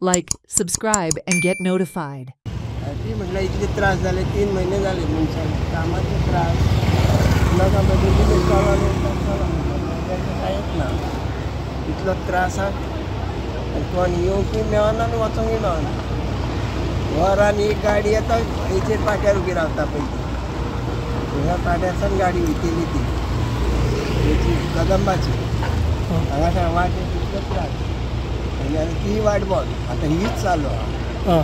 Like, subscribe, and get notified. ती म्हटलं इतके त्रास झाले 3 महिने झाले मनशाला कामाचे त्रास नगामध्ये आहेत ना इतलो त्रास आनी कोण येवंकूय मेळना आनी वचोंकूय मेळना वरान एक गाडी येता हेचेर पाट्यार उबी रावता पयली ह्या पाट्यारसान गाडी वयतली ती हेची कदंबाची हांगासर वाट इतलो त्रास आनी ती वाट बंद आतां हीच चालू आहा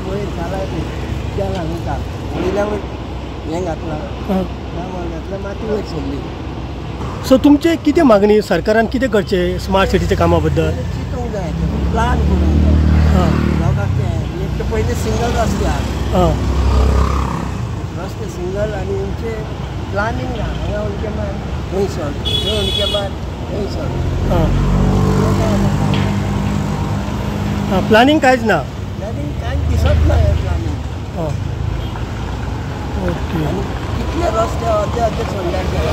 वयर झाला त्याला घाल वयल्यान हें घातलां घातलं माती वयर सोडली. सो तुमचे कितें मागणी सरकारान कितें करचें स्मार्ट सिटीच्या कामा बद्दल चिंतूंक जाय प्लान करूंक जाय लोकांक तें एक तर पयलीं सिंगल रस्ते आहा रस्ते सिंगल आनी हेंचे प्लानिंग ना हांगा उडके मार खंय सोड थंय उडके मार खंय सोड प्लानिंग कांयच ना प्लानिंग कांय दिसत ना हें प्लानिंग ओके आनी कितले रस्ते अर्दे अर्दे सोडल्यार गेले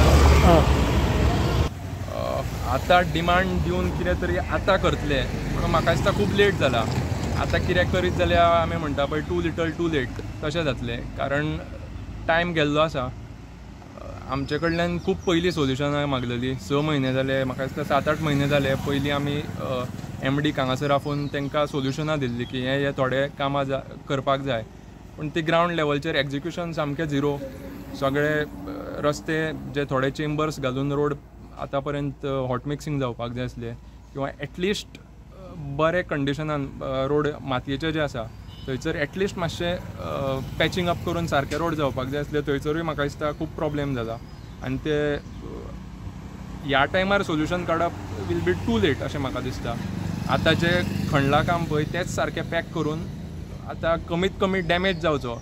आतां डिमांड दिवन कितें तरी आतां करतले पूण म्हाका दिसता खूब लेट जाला आतां कितें करीत जाल्यार आमी म्हणटा पळय टू लिटल टू लेट तशें जातलें कारण टायम गेल्लो आसा आमचे कडल्यान खूब पयलीं सोल्युशनां मागलेलीं 6 म्हयने जाले म्हाका दिसता 7-8 म्हयने जाले पयलीं आमी MD हांगासर आफून तांकां सोल्युशनां दिल्लीं की हे थोडे कामां करपाक जाय पूण ती ग्रावंड लेवलचेर एग्जिक्युशन सामकें झिरो सगळे रस्ते जे थोडे चेंबर्स घालून रोड आतां पर्यंत हॉट मिक्सिंग जावपाक जाय आसले किंवा एटलिस्ट बरे कंडिशनान रोड मातयेचे जे आसा थंयसर एटलिस्ट मातशें पॅचिंग अप करून सारके रोड जावपाक जाय आसले थंयसरूय म्हाका दिसता खूब प्रॉब्लेम जाला आनी ते ह्या टायमार सोल्युशन काडप वील बी टू लेट अशें म्हाका दिसता. आतां जे खणलां काम पळय तेच सारकें पॅक करून आतां कमीत कमी डॅमेज जावचो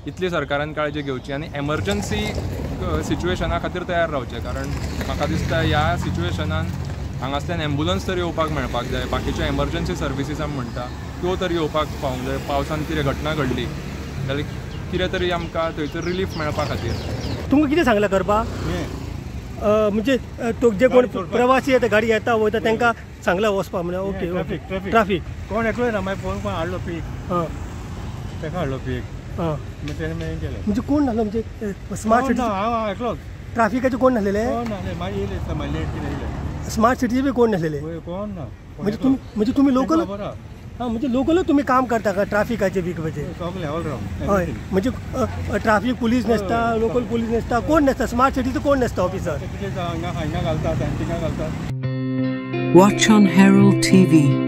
इतली सरकारान काळजी घेवची आनी एमर्जन्सी सिच्युएशना खातीर तयार रावचें कारण म्हाका दिसता ह्या सिच्युएशनान हांगासल्यान एम्बुलन्स तरी येवपाक मेळपाक जाय बाकीच्यो एमर्जन्सी सर्विसीस आमी म्हणटा त्यो तरी येवपाक पावूंक जाय पावसान कितें घटना घडली जाल्यार कितें तरी आमकां थंयसर रिलीफ मेळपा खातीर. तुमकां कितें सांगलां करपाक म्हणजे तो जे कोण प्रवासी येता गाडी येता वयता तांकां सांगलां वचपाक म्हणजे ओके ट्राफीक कोण एकलो ना मागीर फोन कोण हाडलो पीक ताका हाडलो पीक म्हणजे कोण नासलो म्हणजे स्मार्ट सिटी हांव एकलोच ट्राफिकाचे कोण नासलेले मागीर येयले मागीर लेट कितें येयले स्मार्ट सिटीचे बी कोण नासलेले कोण ना म्हणजे तुम्ही लोकल म्हणजे लोकलच तुम्ही काम करता का ट्राफिकाचे बी हय म्हणजे ट्राफिक पुलीस नासता लोकल पुलीस नासता कोण नासता स्मार्ट सिटीचो कोण नासता ऑफिसर हांगा घालतात थिंगा घालतात. Watch on Herald TV.